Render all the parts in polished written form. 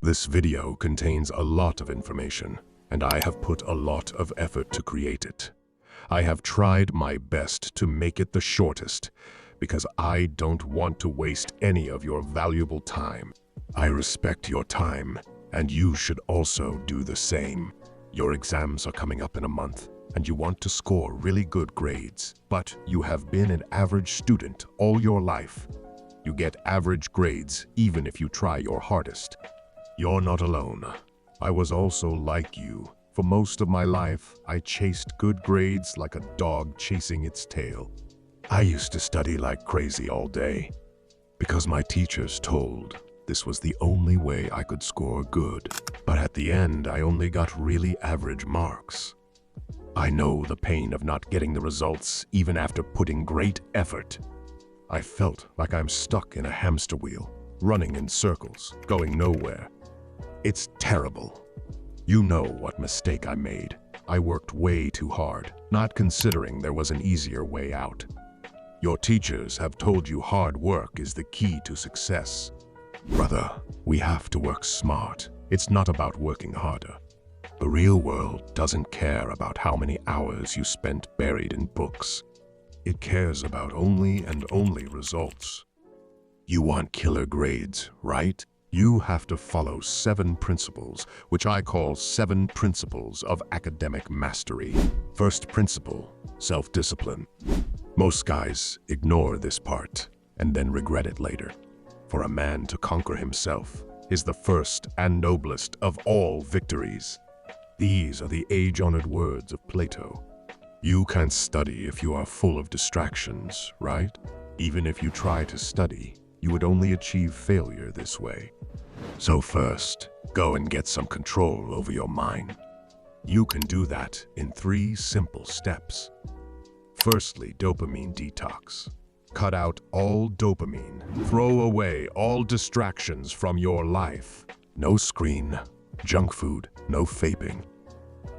This video contains a lot of information, and I have put a lot of effort to create it. I have tried my best to make it the shortest, because I don't want to waste any of your valuable time. I respect your time, and you should also do the same. Your exams are coming up in a month, and you want to score really good grades, but you have been an average student all your life. You get average grades even if you try your hardest. You're not alone. I was also like you. For most of my life, I chased good grades like a dog chasing its tail. I used to study like crazy all day, because my teachers told this was the only way I could score good. But at the end, I only got really average marks. I know the pain of not getting the results even after putting great effort. I felt like I'm stuck in a hamster wheel, running in circles, going nowhere. It's terrible. You know what mistake I made. I worked way too hard, not considering there was an easier way out. Your teachers have told you hard work is the key to success. Brother, we have to work smart. It's not about working harder. The real world doesn't care about how many hours you spent buried in books. It cares about only and only results. You want killer grades, right? You have to follow 7 principles, which I call 7 principles of academic mastery. First principle, self-discipline. Most guys ignore this part and then regret it later. For a man to conquer himself is the first and noblest of all victories. These are the age-honored words of Plato. You can't study if you are full of distractions, right? Even if you try to study, you would only achieve failure this way. So first, go and get some control over your mind. You can do that in 3 simple steps. Firstly, dopamine detox. Cut out all dopamine. Throw away all distractions from your life. No screen, junk food, no vaping.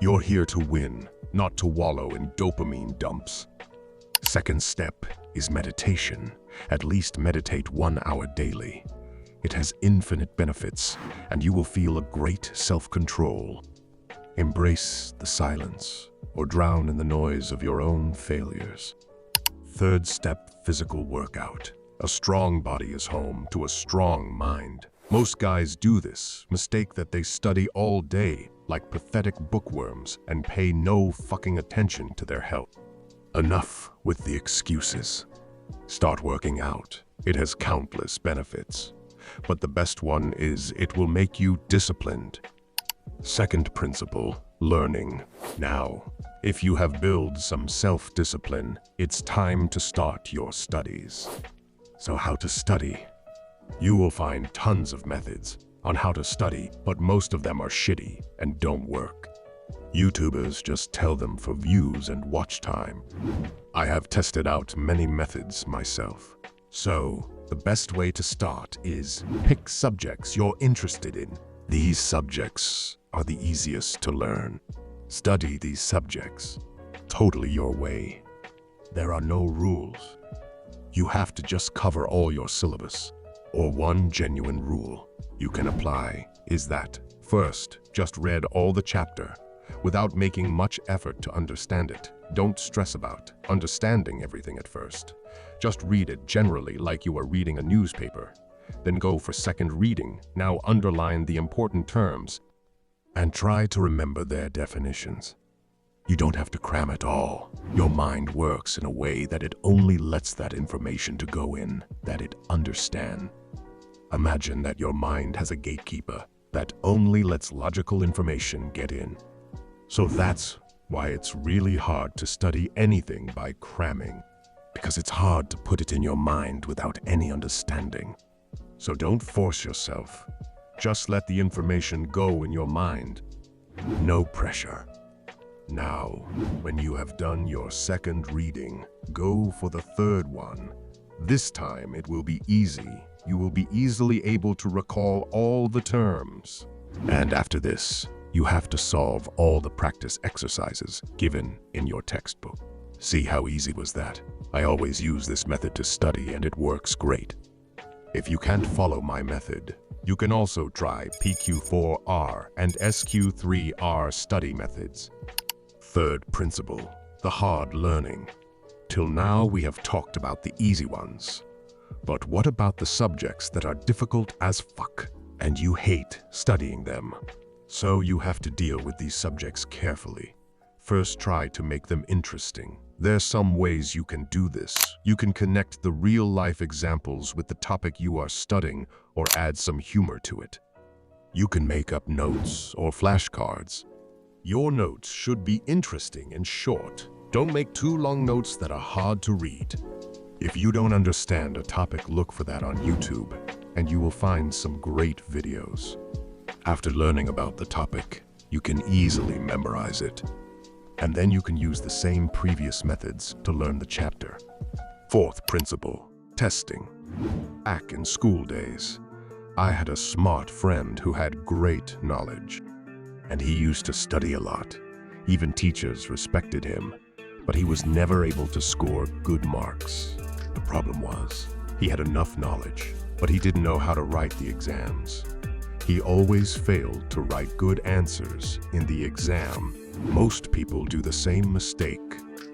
You're here to win, not to wallow in dopamine dumps. Second step is meditation. At least meditate 1 hour daily. It has infinite benefits, and you will feel a great self-control. Embrace the silence, or drown in the noise of your own failures. Third step, physical workout. A strong body is home to a strong mind. Most guys do this mistake that they study all day like pathetic bookworms and pay no fucking attention to their health. Enough with the excuses. Start working out. It has countless benefits. But the best one is it will make you disciplined. Second principle, learning. Now, if you have built some self-discipline, it's time to start your studies. So how to study? You will find tons of methods on how to study, but most of them are shitty and don't work. YouTubers just tell them for views and watch time. I have tested out many methods myself. So, the best way to start is pick subjects you're interested in. These subjects are the easiest to learn. Study these subjects totally your way. There are no rules. You have to just cover all your syllabus. Or one genuine rule you can apply is that, first, just read all the chapter without making much effort to understand it. Don't stress about understanding everything at first. Just read it generally like you are reading a newspaper. Then go for second reading. Now underline the important terms and try to remember their definitions. You don't have to cram it all. Your mind works in a way that it only lets that information to go in, that it understand. Imagine that your mind has a gatekeeper that only lets logical information get in. So that's why it's really hard to study anything by cramming, because it's hard to put it in your mind without any understanding. So don't force yourself. Just let the information go in your mind. No pressure. Now, when you have done your second reading, go for the third one. This time it will be easy. You will be easily able to recall all the terms. And after this, you have to solve all the practice exercises given in your textbook. See how easy was that? I always use this method to study and it works great. If you can't follow my method, You can also try PQ4R and SQ3R study methods. Third principle, the hard learning. Till now we have talked about the easy ones. But what about the subjects that are difficult as fuck and you hate studying them? So you have to deal with these subjects carefully. First, try to make them interesting. There's some ways you can do this. You can connect the real-life examples with the topic you are studying or add some humor to it. You can make up notes or flashcards. Your notes should be interesting and short. Don't make too long notes that are hard to read. If you don't understand a topic, look for that on YouTube, and you will find some great videos. After learning about the topic, you can easily memorize it. And then you can use the same previous methods to learn the chapter. Fourth principle, testing. Back in school days, I had a smart friend who had great knowledge. And he used to study a lot. Even teachers respected him, but he was never able to score good marks. The problem was, he had enough knowledge, but he didn't know how to write the exams. He always failed to write good answers in the exam. Most people do the same mistake.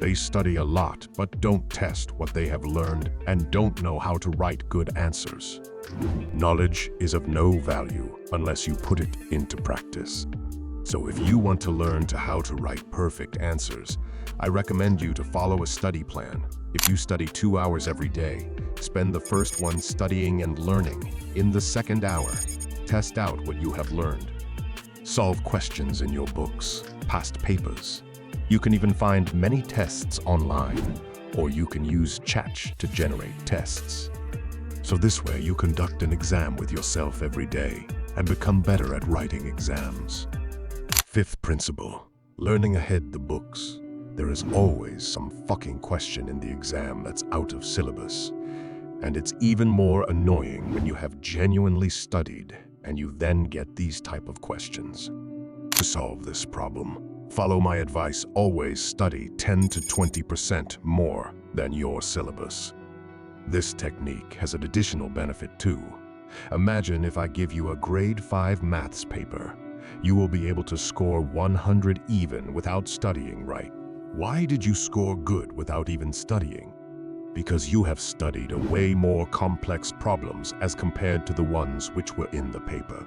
They study a lot, but don't test what they have learned and don't know how to write good answers. Knowledge is of no value unless you put it into practice. So if you want to learn how to write perfect answers, I recommend you to follow a study plan. If you study 2 hours every day, spend the first one studying and learning. In the second hour, test out what you have learned. Solve questions in your books, past papers. You can even find many tests online, or you can use chat to generate tests. So this way you conduct an exam with yourself every day and become better at writing exams. Fifth principle, learning ahead the books. There is always some fucking question in the exam that's out of syllabus. And it's even more annoying when you have genuinely studied and you then get these type of questions. To solve this problem, follow my advice, always study 10 to 20% more than your syllabus. This technique has an additional benefit too. Imagine if I give you a grade 5 maths paper. You will be able to score 100 even without studying right. Why did you score good without even studying? Because you have studied a way more complex problems as compared to the ones which were in the paper.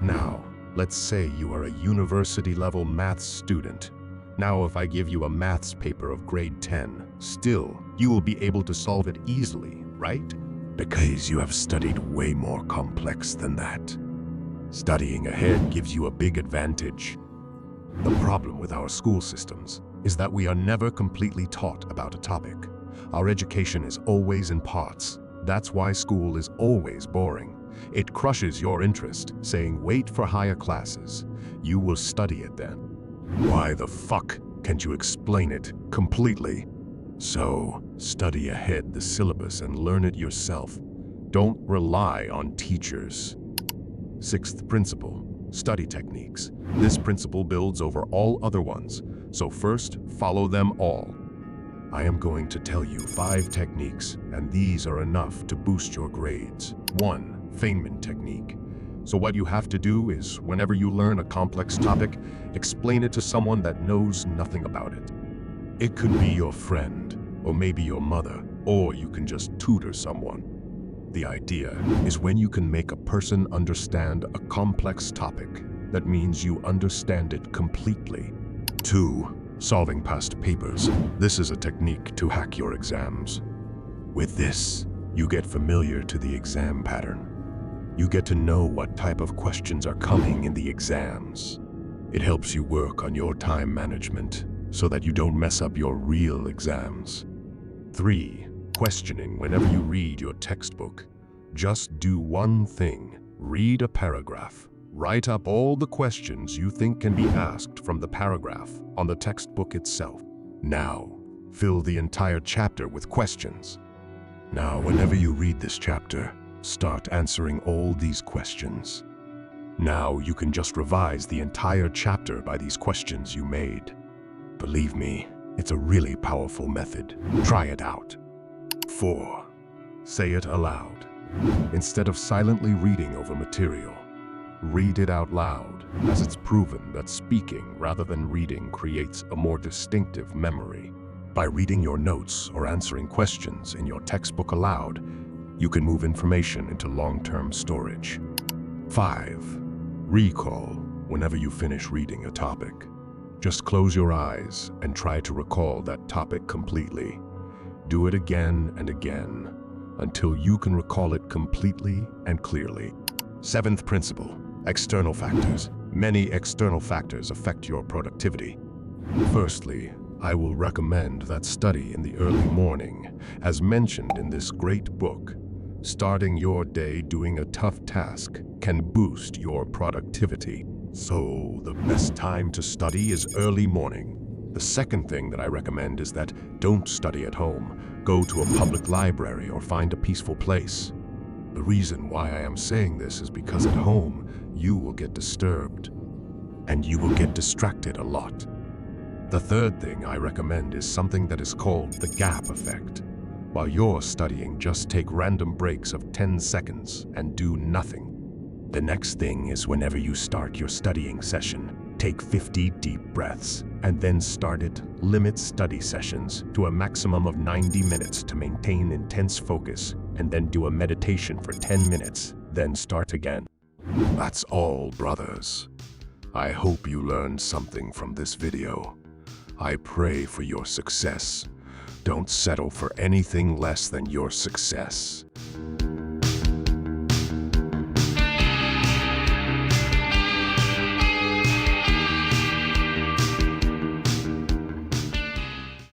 Now, let's say you are a university-level maths student. Now, if I give you a maths paper of grade 10, still, you will be able to solve it easily, right? Because you have studied way more complex than that. Studying ahead gives you a big advantage. The problem with our school systems is that we are never completely taught about a topic. Our education is always in parts. That's why school is always boring. It crushes your interest, saying wait for higher classes. You will study it then. Why the fuck can't you explain it completely? So, study ahead the syllabus and learn it yourself. Don't rely on teachers. Sixth principle, study techniques. This principle builds over all other ones, so first, follow them all. I am going to tell you 5 techniques, and these are enough to boost your grades. 1. Feynman technique. So what you have to do is, whenever you learn a complex topic, explain it to someone that knows nothing about it. It could be your friend, or maybe your mother, or you can just tutor someone. The idea is when you can make a person understand a complex topic, that means you understand it completely. 2. Solving past papers. This is a technique to hack your exams. With this, you get familiar to the exam pattern. You get to know what type of questions are coming in the exams. It helps you work on your time management so that you don't mess up your real exams. 3. Questioning whenever you read your textbook. Just do one thing. Read a paragraph. Write up all the questions you think can be asked from the paragraph on the textbook itself. Now, fill the entire chapter with questions. Now, whenever you read this chapter, start answering all these questions. Now, you can just revise the entire chapter by these questions you made. Believe me, it's a really powerful method. Try it out. 4. Say it aloud. Instead of silently reading over material, read it out loud, as it's proven that speaking rather than reading creates a more distinctive memory. By reading your notes or answering questions in your textbook aloud, you can move information into long-term storage. 5. Recall whenever you finish reading a topic. Just close your eyes and try to recall that topic completely. Do it again and again until you can recall it completely and clearly. 7th principle, external factors. Many external factors affect your productivity. Firstly, I will recommend that study in the early morning. As mentioned in this great book, starting your day doing a tough task can boost your productivity. So, the best time to study is early morning. The second thing that I recommend is that don't study at home. Go to a public library or find a peaceful place. The reason why I am saying this is because at home, you will get disturbed and you will get distracted a lot. The third thing I recommend is something that is called the gap effect. While you're studying, just take random breaks of 10 seconds and do nothing. The next thing is whenever you start your studying session, take 50 deep breaths and then start it. Limit study sessions to a maximum of 90 minutes to maintain intense focus, and then do a meditation for 10 minutes, then start again. That's all, brothers. I hope you learned something from this video. I pray for your success. Don't settle for anything less than your success.